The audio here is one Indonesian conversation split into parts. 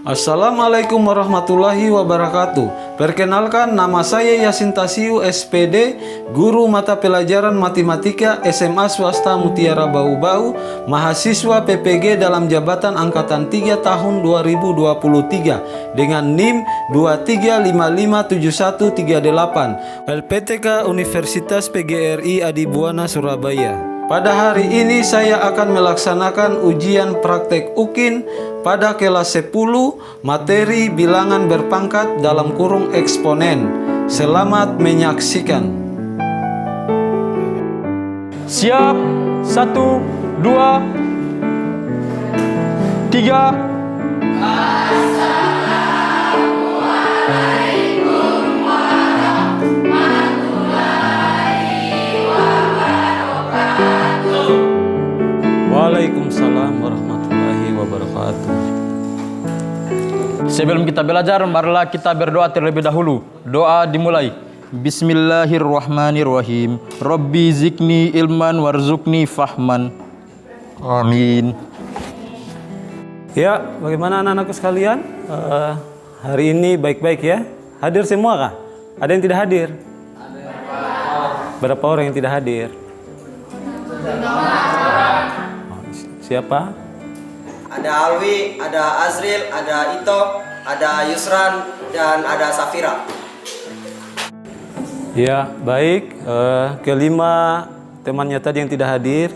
Assalamualaikum warahmatullahi wabarakatuh. Perkenalkan, nama saya Yasin Tasiu, SPD, guru mata pelajaran matematika SMA swasta Mutiara Bau-Bau, mahasiswa PPG dalam jabatan Angkatan 3 tahun 2023 dengan NIM 23557138 LPTK Universitas PGRI Adibuana Surabaya. Pada hari ini saya akan melaksanakan ujian praktek UKIN pada kelas 10 materi bilangan berpangkat dalam kurung eksponen. Selamat menyaksikan. Siap, 1, 2, 3. Waalaikumsalam warahmatullahi wabarakatuh. Sebelum kita belajar, marilah kita berdoa terlebih dahulu. Doa dimulai. Bismillahirrahmanirrahim. Rabbi zikni ilman warzuqni fahman. Amin. Ya, bagaimana anak-anakku sekalian? Hari ini baik-baik ya? Hadir semua kah? Ada yang tidak hadir? Berapa orang yang tidak hadir? Siapa? Ada Alwi, ada Azril, ada Ito, ada Yusran, dan ada Safira. Ya, baik. Kelima temannya tadi yang tidak hadir,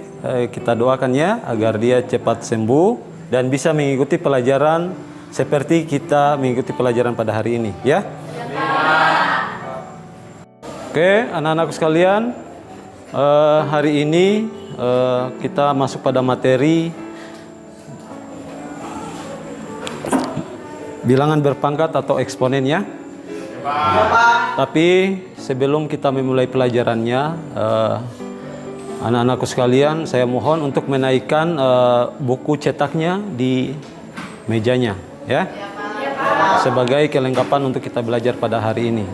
kita doakan ya agar dia cepat sembuh dan bisa mengikuti pelajaran seperti kita mengikuti pelajaran pada hari ini, ya. Oke, anak-anakku sekalian, hari ini kita masuk pada materi bilangan berpangkat atau eksponen ya. Tapi sebelum kita memulai pelajarannya, anak-anakku sekalian, saya mohon untuk menaikkan buku cetaknya di mejanya ya. Sebagai kelengkapan untuk kita belajar pada hari ini.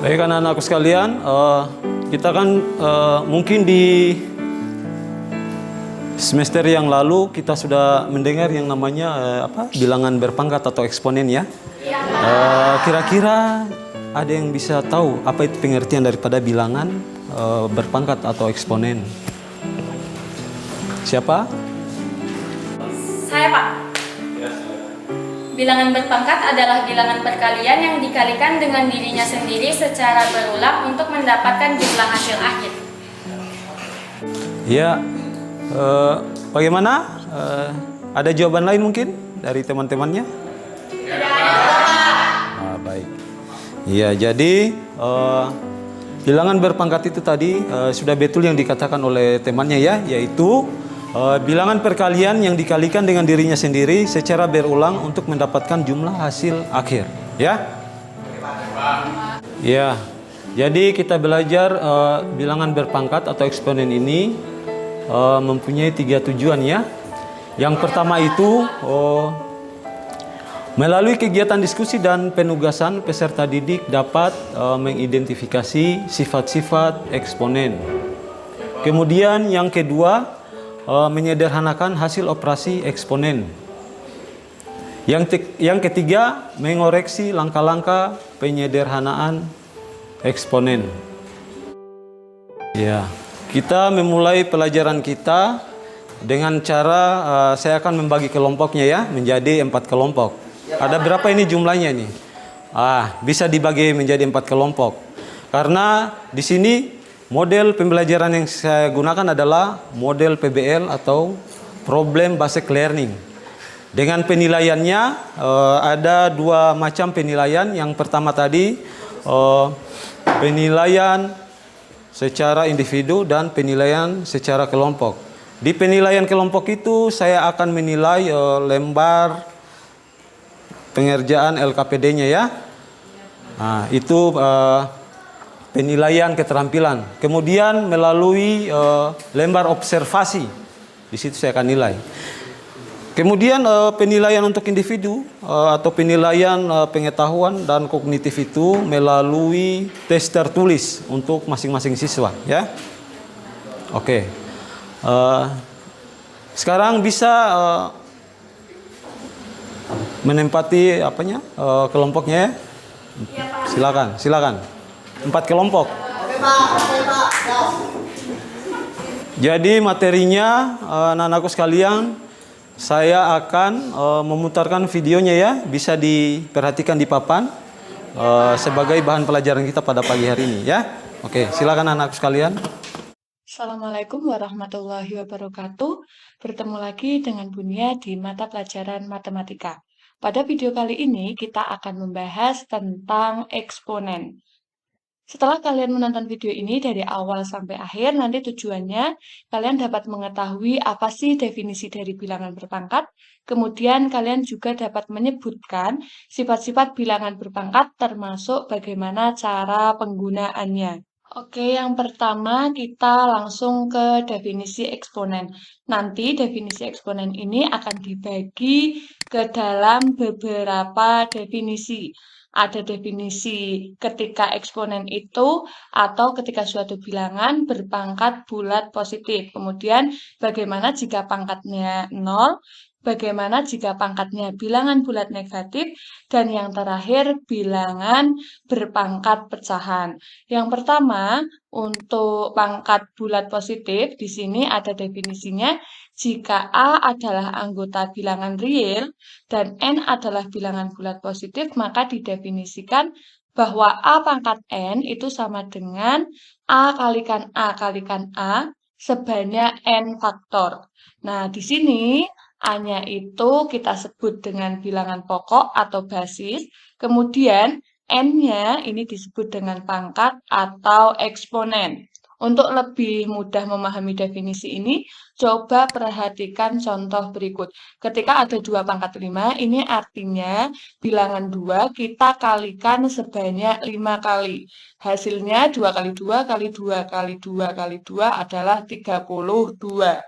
Baik anak-anakku sekalian, kita kan mungkin di semester yang lalu kita sudah mendengar yang namanya bilangan berpangkat atau eksponen ya. Kira-kira ada yang bisa tahu apa itu pengertian daripada bilangan berpangkat atau eksponen? Siapa? Saya, Pak. Bilangan berpangkat adalah bilangan perkalian yang dikalikan dengan dirinya sendiri secara berulang untuk mendapatkan jumlah hasil akhir. Ya, bagaimana? Ada jawaban lain mungkin dari teman-temannya? Tidak ada. Baik. Iya, jadi bilangan berpangkat itu tadi sudah betul yang dikatakan oleh temannya ya, yaitu bilangan perkalian yang dikalikan dengan dirinya sendiri secara berulang untuk mendapatkan jumlah hasil akhir, ya? Ya. Jadi kita belajar bilangan berpangkat atau eksponen ini mempunyai 3 tujuan ya. Yang pertama itu melalui kegiatan diskusi dan penugasan peserta didik dapat mengidentifikasi sifat-sifat eksponen. Kemudian yang kedua, menyederhanakan hasil operasi eksponen. Yang ketiga, mengoreksi langkah-langkah penyederhanaan eksponen. Ya, kita memulai pelajaran kita dengan cara saya akan membagi kelompoknya ya menjadi 4 kelompok. Ada berapa ini jumlahnya nih? Bisa dibagi menjadi 4 kelompok. Karena di sini model pembelajaran yang saya gunakan adalah model PBL atau Problem Based Learning. Dengan penilaiannya ada 2 macam penilaian. Yang pertama tadi penilaian secara individu dan penilaian secara kelompok. Di penilaian kelompok itu saya akan menilai lembar pengerjaan LKPD-nya ya. Itu penilaian keterampilan. Kemudian melalui lembar observasi, di situ saya akan nilai. Kemudian penilaian untuk individu atau penilaian pengetahuan dan kognitif itu melalui tes tertulis untuk masing-masing siswa, ya. Oke. Sekarang bisa menempati kelompoknya, ya. Silakan. 4 kelompok. Oke Pak. Jadi materinya anak-anakku sekalian, saya akan memutarkan videonya ya, bisa diperhatikan di papan sebagai bahan pelajaran kita pada pagi hari ini ya. Oke, silakan anak-anakku sekalian. Assalamualaikum warahmatullahi wabarakatuh. Bertemu lagi dengan Bunia di mata pelajaran matematika. Pada video kali ini kita akan membahas tentang eksponen. Setelah kalian menonton video ini dari awal sampai akhir, nanti tujuannya kalian dapat mengetahui apa sih definisi dari bilangan berpangkat, kemudian kalian juga dapat menyebutkan sifat-sifat bilangan berpangkat termasuk bagaimana cara penggunaannya. Oke, yang pertama kita langsung ke definisi eksponen. Nanti definisi eksponen ini akan dibagi ke dalam beberapa definisi. Ada definisi ketika eksponen itu atau ketika suatu bilangan berpangkat bulat positif. Kemudian bagaimana jika pangkatnya 0, bagaimana jika pangkatnya bilangan bulat negatif, dan yang terakhir bilangan berpangkat pecahan. Yang pertama, untuk pangkat bulat positif, di sini ada definisinya. Jika A adalah anggota bilangan real dan N adalah bilangan bulat positif, maka didefinisikan bahwa A pangkat N itu sama dengan A kalikan A sebanyak N faktor. Nah, di sini A-nya itu kita sebut dengan bilangan pokok atau basis, kemudian N-nya ini disebut dengan pangkat atau eksponen. Untuk lebih mudah memahami definisi ini, coba perhatikan contoh berikut. Ketika ada 2 pangkat 5, ini artinya bilangan 2 kita kalikan sebanyak 5 kali. Hasilnya 2 kali 2 kali 2 kali 2 kali 2 adalah 32.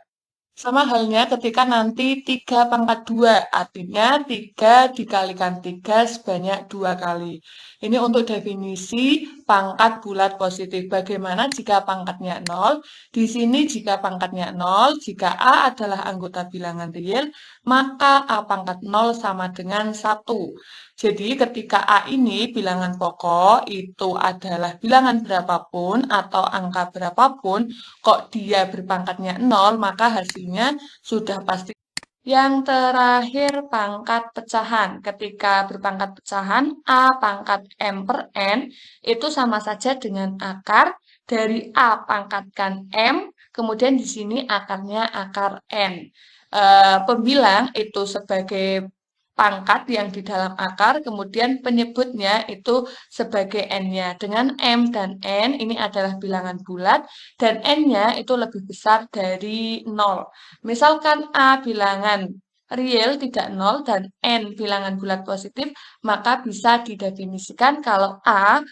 Sama halnya ketika nanti 3 pangkat 2, artinya 3 dikalikan 3 sebanyak 2 kali. Ini untuk definisi pangkat bulat positif. Bagaimana jika pangkatnya 0? Di sini jika pangkatnya 0, jika A adalah anggota bilangan real, maka A pangkat 0 sama dengan 1. Jadi ketika A ini bilangan pokok itu adalah bilangan berapapun atau angka berapapun, kok dia berpangkatnya 0, maka hasilnya sudah pasti. Yang terakhir pangkat pecahan. Ketika berpangkat pecahan, A pangkat M per N itu sama saja dengan akar dari A pangkatkan M, kemudian di sini akarnya akar N. Pembilang itu sebagai pangkat yang di dalam akar, kemudian penyebutnya itu sebagai N-nya. Dengan M dan N ini adalah bilangan bulat, dan N-nya itu lebih besar dari 0. Misalkan A bilangan real tidak 0 dan N bilangan bulat positif, maka bisa didefinisikan kalau A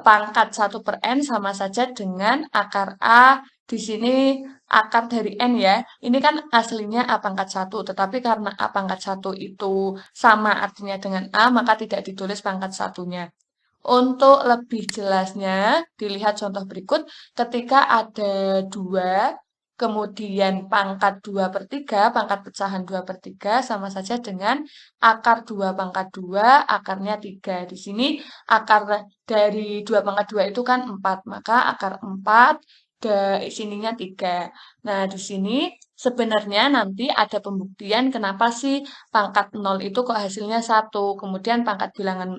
pangkat 1 per N sama saja dengan akar A. Di sini akar dari N ya, ini kan aslinya A pangkat 1, tetapi karena A pangkat 1 itu sama artinya dengan A, maka tidak ditulis pangkat satunya. Untuk lebih jelasnya, dilihat contoh berikut, ketika ada 2, kemudian pangkat 2 per 3, pangkat pecahan 2 per 3, sama saja dengan akar 2 pangkat 2, akarnya 3. Di sini akar dari 2 pangkat 2 itu kan 4, maka akar 4, sininya 3. Nah, di sini sebenarnya nanti ada pembuktian kenapa sih pangkat 0 itu kok hasilnya 1. Kemudian pangkat bilangan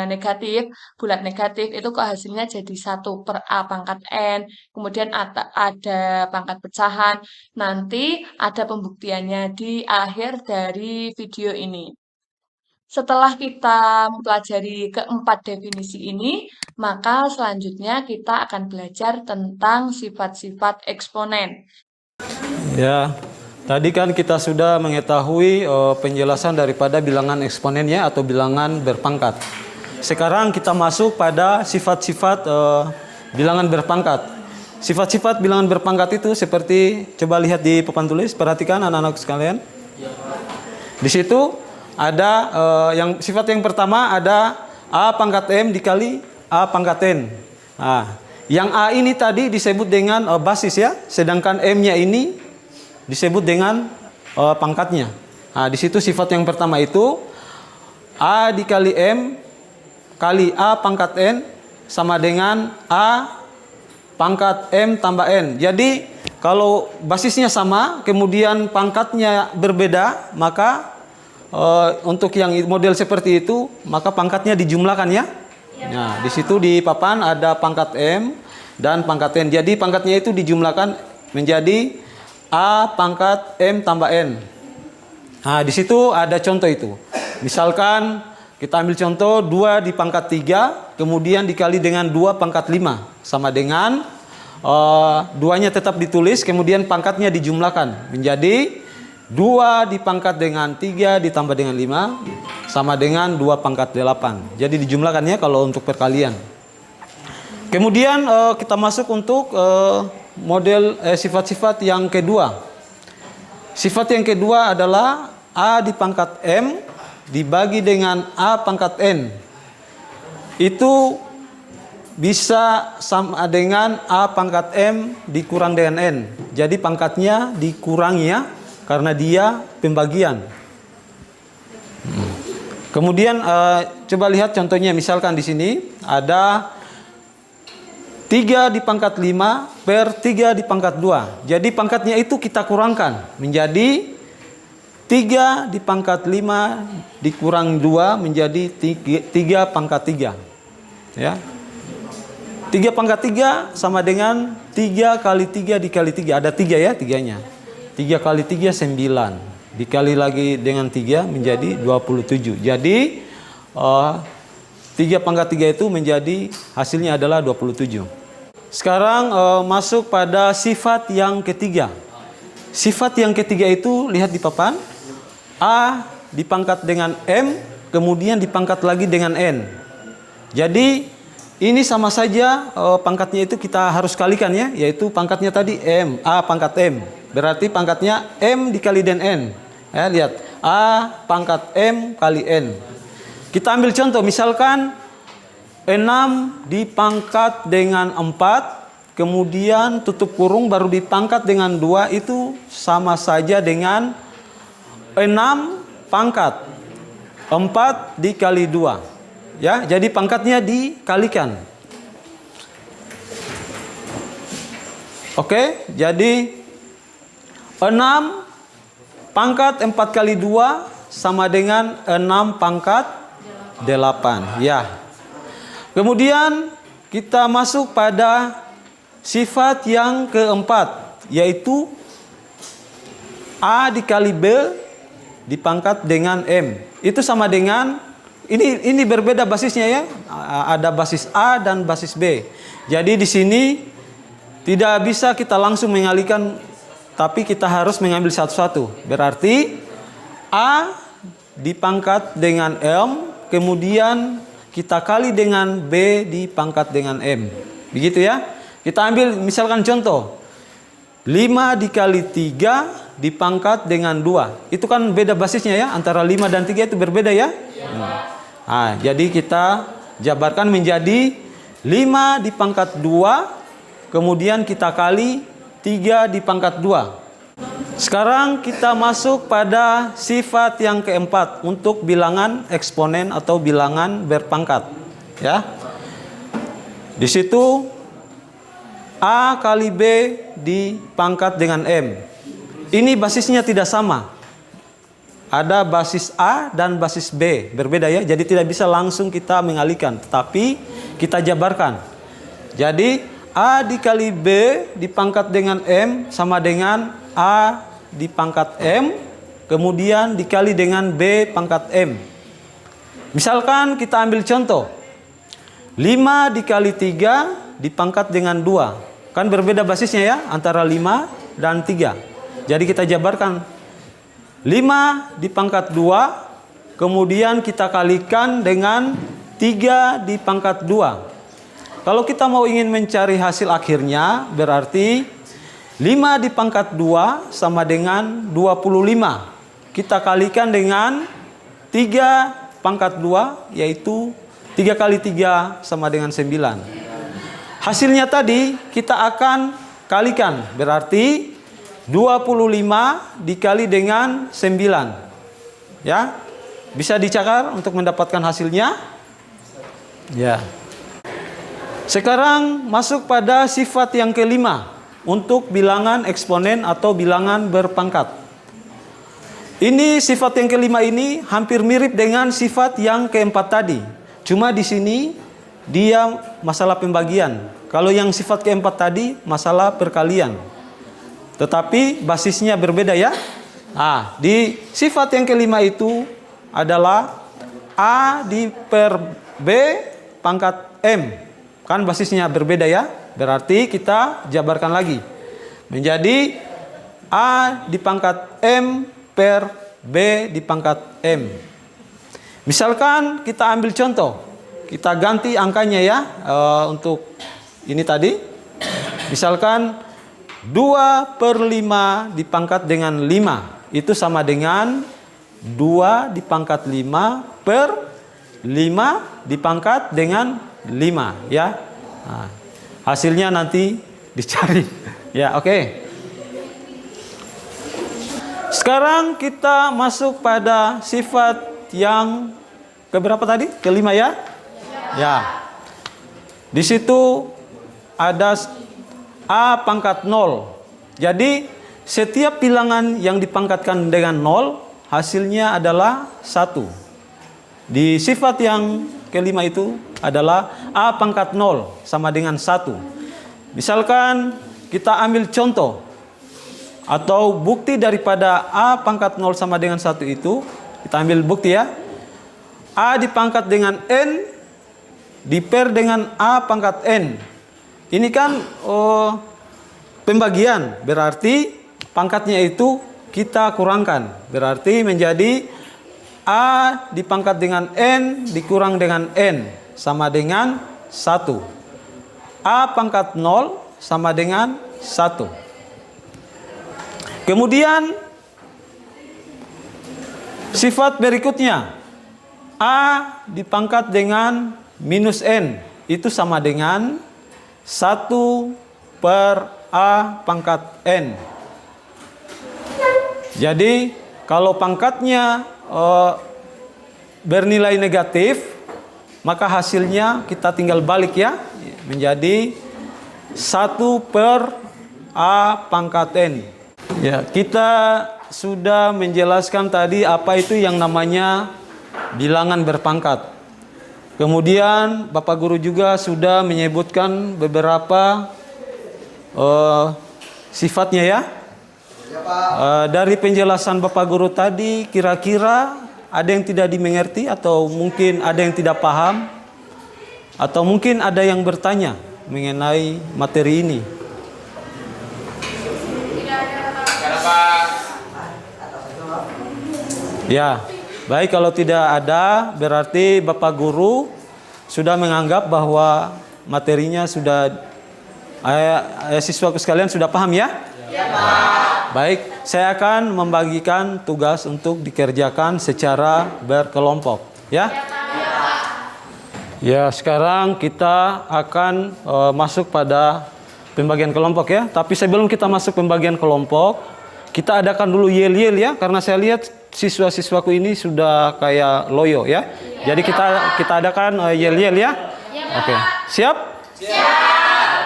negatif, bulat negatif, itu kok hasilnya jadi 1 per A pangkat N. Kemudian ada pangkat pecahan. Nanti ada pembuktiannya di akhir dari video ini. Setelah kita mempelajari keempat definisi ini, maka selanjutnya kita akan belajar tentang sifat-sifat eksponen. Ya, tadi kan kita sudah mengetahui penjelasan daripada bilangan eksponennya atau bilangan berpangkat. Sekarang kita masuk pada sifat-sifat bilangan berpangkat. Sifat-sifat bilangan berpangkat itu seperti, coba lihat di papan tulis, perhatikan anak-anak sekalian. Di situ ada yang sifat yang pertama ada A pangkat M dikali A pangkat N. Nah, yang A ini tadi disebut dengan basis ya, sedangkan M-nya ini disebut dengan pangkatnya. Nah, di situ sifat yang pertama itu A dikali M kali A pangkat N sama dengan A pangkat M tambah N. Jadi kalau basisnya sama, kemudian pangkatnya berbeda, maka untuk yang model seperti itu, maka pangkatnya dijumlahkan ya. Nah, di situ di papan ada pangkat M dan pangkat N. Jadi pangkatnya itu dijumlahkan menjadi A pangkat M tambah N. Nah, di situ ada contoh itu. Misalkan kita ambil contoh 2 di pangkat 3, kemudian dikali dengan 2 pangkat 5. Sama dengan 2-nya tetap ditulis, kemudian pangkatnya dijumlahkan menjadi 2 dipangkat dengan 3 ditambah dengan 5 sama dengan 2 pangkat 8. Jadi dijumlahkannya kalau untuk perkalian. Kemudian kita masuk untuk model sifat-sifat yang kedua. Sifat yang kedua adalah A di pangkat M dibagi dengan A pangkat N. Itu bisa sama dengan A pangkat M dikurang dengan N. Jadi pangkatnya dikurangi ya, karena dia pembagian. Kemudian coba lihat contohnya, misalkan di sini ada 3 di pangkat 5 per 3 di pangkat 2. Jadi pangkatnya itu kita kurangkan menjadi 3 di pangkat 5 dikurang 2 menjadi 3 pangkat 3. Ya. 3 pangkat 3 sama dengan 3 kali 3 dikali 3. Ada 3 ya, 3-nya. 3 kali 3 9. Dikali lagi dengan 3 menjadi 27. Jadi 3 pangkat 3 itu menjadi hasilnya adalah 27. Sekarang masuk pada sifat yang ketiga. Sifat yang ketiga itu lihat di papan. A dipangkat dengan M, kemudian dipangkat lagi dengan N. Jadi ini sama saja pangkatnya itu kita harus kalikan ya, yaitu pangkatnya tadi M, A pangkat M. Berarti pangkatnya M dikali dengan N. Ya, lihat, A pangkat M kali N. Kita ambil contoh, misalkan 6 dipangkat dengan 4, kemudian tutup kurung baru dipangkat dengan 2, itu sama saja dengan 6 pangkat 4 dikali 2. Ya, jadi pangkatnya dikalikan. Oke, jadi 6 pangkat 4 kali 2 sama dengan 6 pangkat 8. Ya. Kemudian kita masuk pada sifat yang keempat, yaitu A dikali B dipangkat dengan M. Itu sama dengan ini berbeda basisnya ya. Ada basis A dan basis B. Jadi di sini tidak bisa kita langsung mengalihkan, tapi kita harus mengambil satu-satu. Berarti A dipangkat dengan M, kemudian kita kali dengan B dipangkat dengan M. Begitu ya. Kita ambil misalkan contoh. 5 dikali 3 dipangkat dengan 2. Itu kan beda basisnya ya. Antara 5 dan 3 itu berbeda ya. Nah, jadi kita jabarkan menjadi 5 dipangkat 2, kemudian kita kali 3 dipangkat 2. Sekarang kita masuk pada sifat yang keempat untuk bilangan eksponen atau bilangan berpangkat. Ya. Di situ A kali B dipangkat dengan M. Ini basisnya tidak sama. Ada basis A dan basis B, berbeda ya. Jadi tidak bisa langsung kita mengalihkan, tetapi kita jabarkan. Jadi A dikali B dipangkat dengan M sama dengan A dipangkat M, kemudian dikali dengan B pangkat M. Misalkan kita ambil contoh. 5 dikali 3 dipangkat dengan 2. Kan berbeda basisnya ya, antara 5 dan 3. Jadi kita jabarkan. 5 dipangkat 2, kemudian kita kalikan dengan 3 dipangkat 2. Kalau kita mau ingin mencari hasil akhirnya, berarti 5 dipangkat 2 sama dengan 25. kita kalikan dengan 3 pangkat 2, yaitu 3 kali 3 sama dengan 9. Hasilnya tadi kita akan kalikan, berarti 25 dikali dengan 9. Ya, bisa dicakar untuk mendapatkan hasilnya. Ya. Sekarang masuk pada sifat yang kelima untuk bilangan eksponen atau bilangan berpangkat. Ini sifat yang kelima ini hampir mirip dengan sifat yang keempat tadi. Cuma di sini dia masalah pembagian. Kalau yang sifat keempat tadi masalah perkalian. Tetapi basisnya berbeda ya. Nah, di sifat yang kelima itu adalah A di per B pangkat M. Kan basisnya berbeda ya. Berarti kita jabarkan lagi. Menjadi A di pangkat M per B di pangkat M. Misalkan kita ambil contoh. Kita ganti angkanya ya. Untuk ini tadi. Misalkan 2/5 dipangkat dengan 5. Itu sama dengan 2 dipangkat 5 per 5 dipangkat dengan 5 ya. Nah, hasilnya nanti dicari. Ya, oke. Sekarang kita masuk pada sifat yang keberapa tadi? Kelima ya? Ya. Di situ ada A pangkat 0. Jadi setiap bilangan yang dipangkatkan dengan 0 hasilnya adalah 1. Di sifat yang kelima itu adalah A pangkat 0 sama dengan 1. Misalkan kita ambil contoh atau bukti daripada A pangkat 0 sama dengan 1 itu, kita ambil bukti ya. A dipangkat dengan N diper dengan A pangkat N. Ini kan pembagian, berarti pangkatnya itu kita kurangkan. Berarti menjadi A dipangkat dengan N dikurang dengan N sama dengan 1. A pangkat 0 sama dengan 1. Kemudian sifat berikutnya A dipangkat dengan minus N itu sama dengan 1 per A pangkat N. Jadi kalau pangkatnya bernilai negatif, maka hasilnya kita tinggal balik ya, menjadi 1 per A pangkat N. Ya, kita sudah menjelaskan tadi apa itu yang namanya bilangan berpangkat. Kemudian Bapak Guru juga sudah menyebutkan beberapa sifatnya ya. Dari penjelasan Bapak Guru tadi, kira-kira ada yang tidak dimengerti atau mungkin ada yang tidak paham atau mungkin ada yang bertanya mengenai materi ini. Ya, baik, kalau tidak ada berarti Bapak Guru sudah menganggap bahwa materinya sudah siswaku sekalian sudah paham ya? Ya, Pak. Baik, saya akan membagikan tugas untuk dikerjakan secara berkelompok ya? Ya, Pak. Ya, sekarang kita akan masuk pada pembagian kelompok ya. Tapi sebelum kita masuk pembagian kelompok, kita adakan dulu yel-yel ya, karena saya lihat siswa-siswaku ini sudah kayak loyo ya. Jadi kita adakan yel-yel ya. Oke, siap? Siap.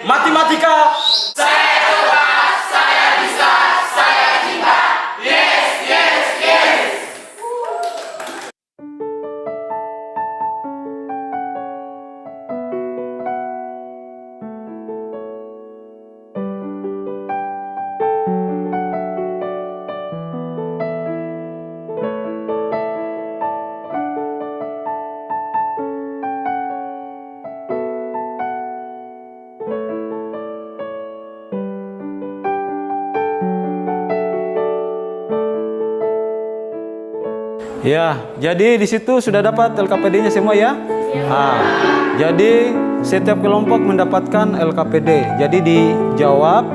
Matematika. Saya coba, saya bisa, saya cinta. Yes, yes, yes. Ya, jadi di situ sudah dapat LKPD-nya semua ya. Nah, jadi setiap kelompok mendapatkan LKPD. Jadi dijawab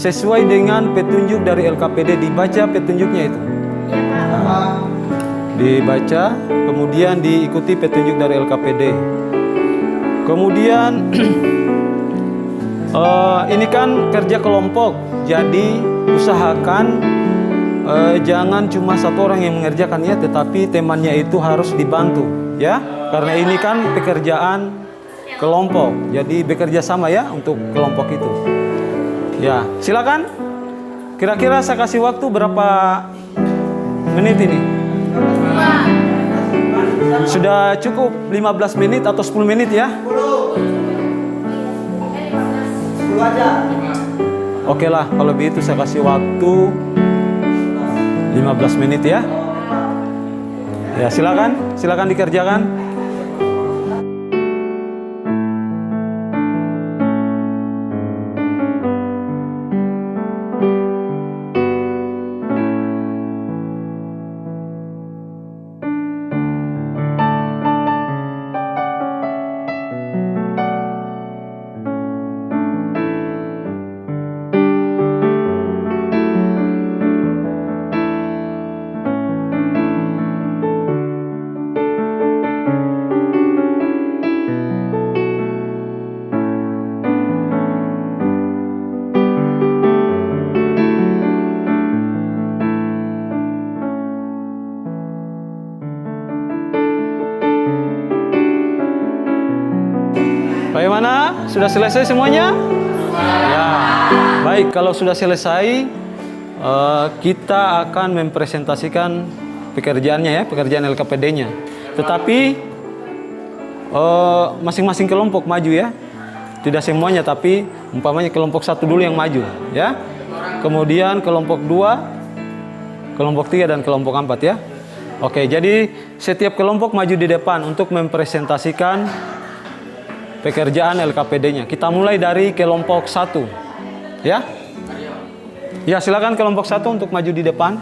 sesuai dengan petunjuk dari LKPD, dibaca petunjuknya itu. Dibaca, kemudian diikuti petunjuk dari LKPD. Kemudian ini kan kerja kelompok, jadi usahakan jangan cuma satu orang yang mengerjakannya, tetapi temannya itu harus dibantu, ya. Karena ini kan pekerjaan kelompok, jadi bekerja sama ya untuk kelompok itu. Ya, silakan. Kira-kira saya kasih waktu berapa menit ini? Sudah cukup 15 menit atau 10 menit ya? 10 aja. Oke lah, kalau begitu saya kasih waktu 15 menit ya. Ya, silakan dikerjakan. Bagaimana? Sudah selesai semuanya? Ya. Baik, kalau sudah selesai, kita akan mempresentasikan pekerjaannya ya, pekerjaan LKPD-nya. Tetapi masing-masing kelompok maju ya. Tidak semuanya, tapi umpamanya kelompok 1 dulu yang maju ya. Kemudian kelompok 2, kelompok 3 dan kelompok 4 ya. Oke, jadi setiap kelompok maju di depan untuk mempresentasikan pekerjaan LKPD-nya. Kita mulai dari kelompok 1. Ya. Ya, silakan kelompok 1 untuk maju di depan.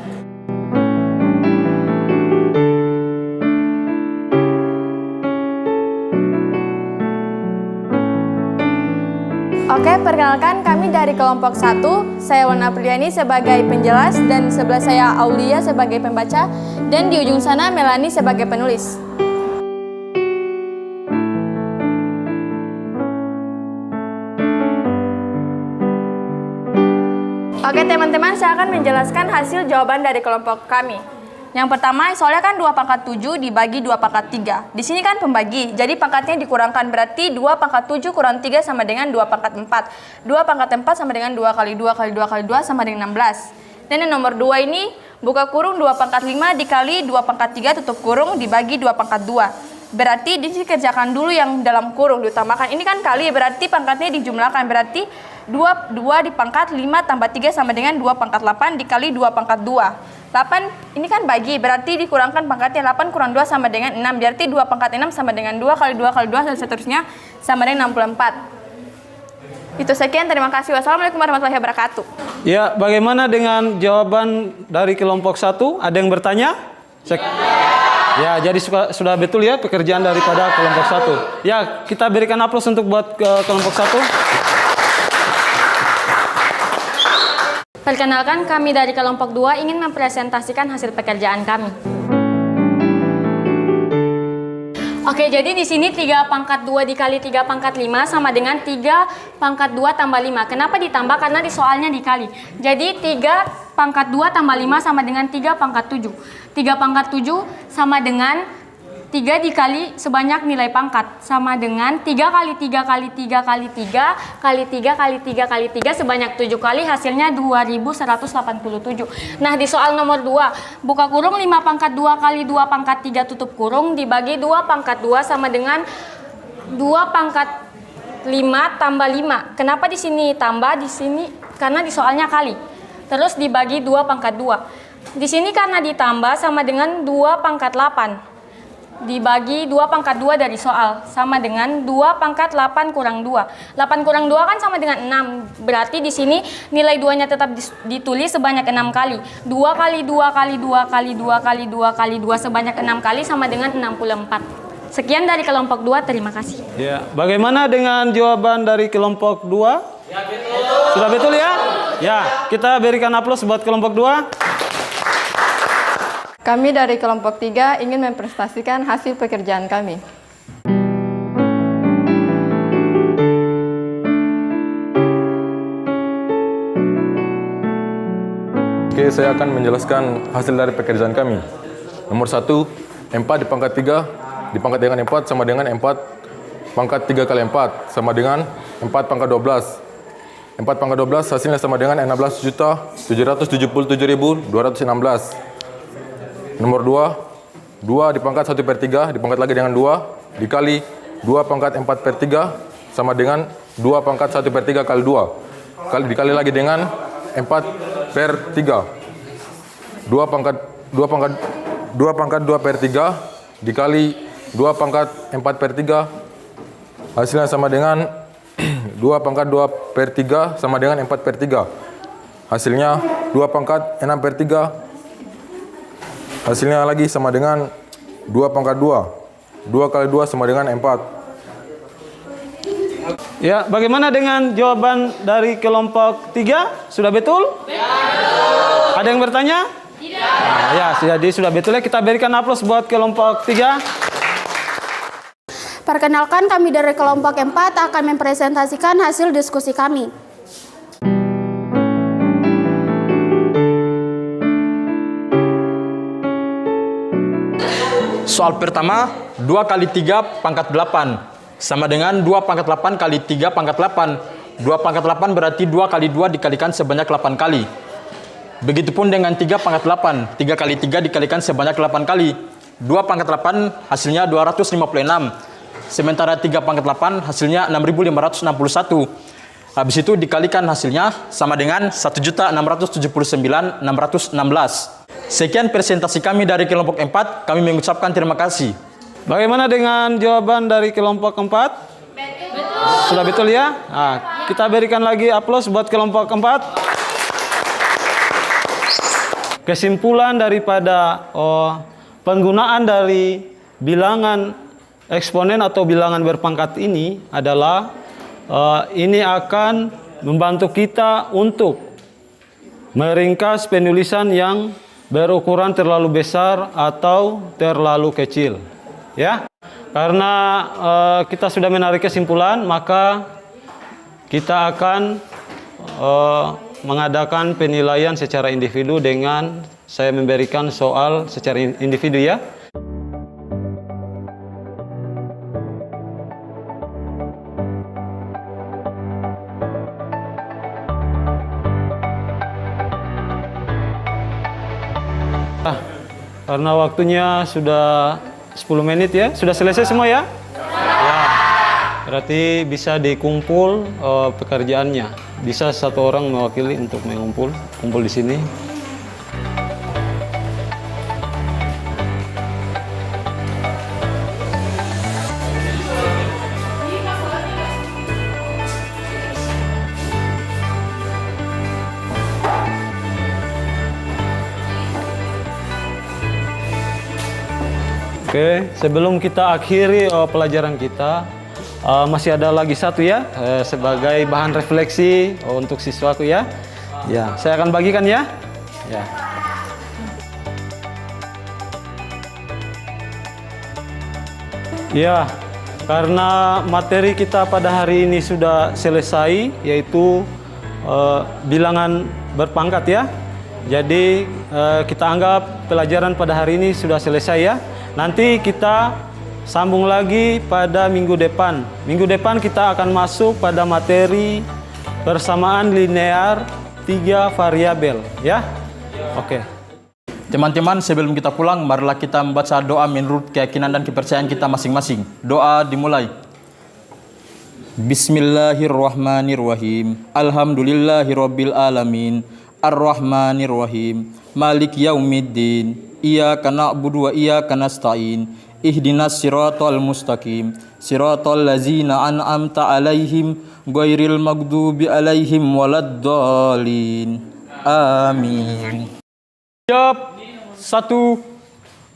Oke, perkenalkan kami dari kelompok 1. Saya Wana Priyani sebagai penjelas dan sebelah saya Aulia sebagai pembaca dan di ujung sana Melani sebagai penulis. Oke teman-teman, saya akan menjelaskan hasil jawaban dari kelompok kami. Yang pertama, soalnya kan 2 pangkat 7 dibagi 2 pangkat 3. Di sini kan pembagi, jadi pangkatnya dikurangkan. Berarti 2 pangkat 7 kurang 3 sama dengan 2 pangkat 4. 2 pangkat 4 sama dengan 2 kali 2 kali 2 kali 2 sama dengan 16. Dan yang nomor 2 ini, buka kurung 2 pangkat 5 dikali 2 pangkat 3 tutup kurung dibagi 2 pangkat 2. Berarti di sini kerjakan dulu yang dalam kurung diutamakan. Ini kan kali, berarti pangkatnya dijumlahkan. Berarti 2 dipangkat 5 tambah 3 sama dengan 2 pangkat 8 dikali 2 pangkat 2. 8 ini kan bagi, berarti dikurangkan pangkatnya. 8 kurang 2 sama dengan 6. Berarti 2 pangkat 6 sama dengan 2 kali 2 kali 2 dan seterusnya sama dengan 64. Itu sekian, terima kasih. Wassalamualaikum warahmatullahi wabarakatuh. Ya, bagaimana dengan jawaban dari kelompok 1? Ada yang bertanya? Ya, jadi sudah betul ya pekerjaan daripada kelompok 1. Ya, kita berikan aplaus untuk buat kelompok 1. Perkenalkan, kami dari kelompok 2 ingin mempresentasikan hasil pekerjaan kami. Oke, jadi di sini 3 pangkat 2 dikali 3 pangkat 5 sama dengan 3 pangkat 2 tambah 5. Kenapa ditambah? Karena di soalnya dikali. Jadi 3 pangkat 2 tambah 5 sama dengan 3 pangkat 7. 3 pangkat 7 sama dengan 3 dikali sebanyak nilai pangkat. Sama dengan 3 kali 3 kali 3 kali 3 kali 3 kali 3 kali 3 sebanyak 7 kali, hasilnya 2187. Nah, di soal nomor 2, buka kurung 5 pangkat 2 kali 2 pangkat 3 tutup kurung dibagi 2 pangkat 2 sama dengan 2 pangkat 5 tambah 5. Kenapa di sini tambah? Di sini karena di soalnya kali. Terus dibagi 2 pangkat 2. Di sini karena ditambah sama dengan 2 pangkat 8. Dibagi 2 pangkat 2 dari soal sama dengan 2 pangkat 8 kurang 2. 8 kurang 2 kan sama dengan 6. Berarti di sini nilai 2-nya tetap ditulis sebanyak 6 kali. 2 kali 2 kali 2 kali 2 kali 2 kali 2 sebanyak 6 kali sama dengan 64. Sekian dari kelompok 2, terima kasih. Ya, bagaimana dengan jawaban dari kelompok 2? Ya, betul. Sudah betul ya? Ya, kita berikan aplaus buat kelompok 2. Kami dari kelompok 3 ingin memprestasikan hasil pekerjaan kami. Oke, saya akan menjelaskan hasil dari pekerjaan kami. Nomor 1, 4 dipangkat 3 dipangkat dengan 4 sama dengan 4 pangkat 3 kali 4 sama dengan 4 pangkat 12. 4 pangkat 12 hasilnya sama dengan 16.777.216. Nomor 2, 2 dipangkat 1/3 dipangkat lagi dengan 2 dikali 2 pangkat 4/3 sama dengan 2 pangkat 1/3 kali 2 dikali lagi dengan 4/3. 2 pangkat 2/3 dikali 2 pangkat 4/3 hasilnya sama dengan 2 pangkat 2/3 sama dengan 4/3. Hasilnya 2 pangkat 6/3. Hasilnya lagi sama dengan 2 pangkat 2. 2 kali 2 sama dengan 4. Ya, bagaimana dengan jawaban dari kelompok 3? Sudah betul? Ya. Ada yang bertanya? Tidak. Nah, ya, jadi sudah betul ya. Kita berikan aplaus buat kelompok 3. Perkenalkan, kami dari kelompok 4 akan mempresentasikan hasil diskusi kami. Soal pertama, 2 kali 3 pangkat 8 sama dengan 2 pangkat 8 kali 3 pangkat 8. 2 pangkat 8 berarti 2 kali 2 dikalikan sebanyak 8 kali. Begitupun dengan 3 pangkat 8. 3 kali 3 dikalikan sebanyak 8 kali. 2 pangkat 8 hasilnya 256. Sementara 3 pangkat 8 hasilnya 6.561. Habis itu dikalikan hasilnya sama dengan 1.679.616. Sekian presentasi kami dari kelompok 4. Kami mengucapkan terima kasih. Bagaimana dengan jawaban dari kelompok 4? Betul. Sudah betul ya? Nah, kita berikan lagi aplaus buat kelompok 4. Kesimpulan daripada penggunaan dari bilangan eksponen atau bilangan berpangkat ini adalah ini akan membantu kita untuk meringkas penulisan yang berukuran terlalu besar atau terlalu kecil. Ya, karena kita sudah menarik kesimpulan, maka kita akan mengadakan penilaian secara individu dengan saya memberikan soal secara individu ya. Karena waktunya sudah 10 menit ya, sudah selesai semua ya? Ya, berarti bisa dikumpul pekerjaannya. Bisa satu orang mewakili untuk kumpul di sini. Oke, sebelum kita akhiri pelajaran kita, masih ada lagi satu ya, sebagai bahan refleksi untuk siswaku ya. Ya, saya akan bagikan ya. Ya. Ya, karena materi kita pada hari ini sudah selesai, yaitu bilangan berpangkat ya. Jadi kita anggap pelajaran pada hari ini sudah selesai ya. Nanti kita sambung lagi pada minggu depan. Minggu depan kita akan masuk pada materi persamaan linear 3 variabel ya. Oke. Teman-teman, sebelum kita pulang, marilah kita membaca doa menurut keyakinan dan kepercayaan kita masing-masing. Doa dimulai. Bismillahirrahmanirrahim. Alhamdulillahirabbil alamin. Ar-Rahmanir-Rahim. Malik yaumiddin. Iyyaka na'budu wa iyyaka nasta'in. Ihdinas siratal mustaqim. Siratal ladzina an'amta 'alaihim ghairil maghdubi 'alaihim waladdallin. Amin. Siap. 1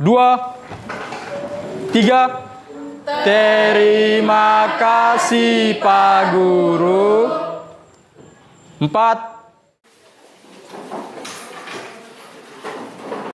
2 3. Terima kasih Pak Guru. 4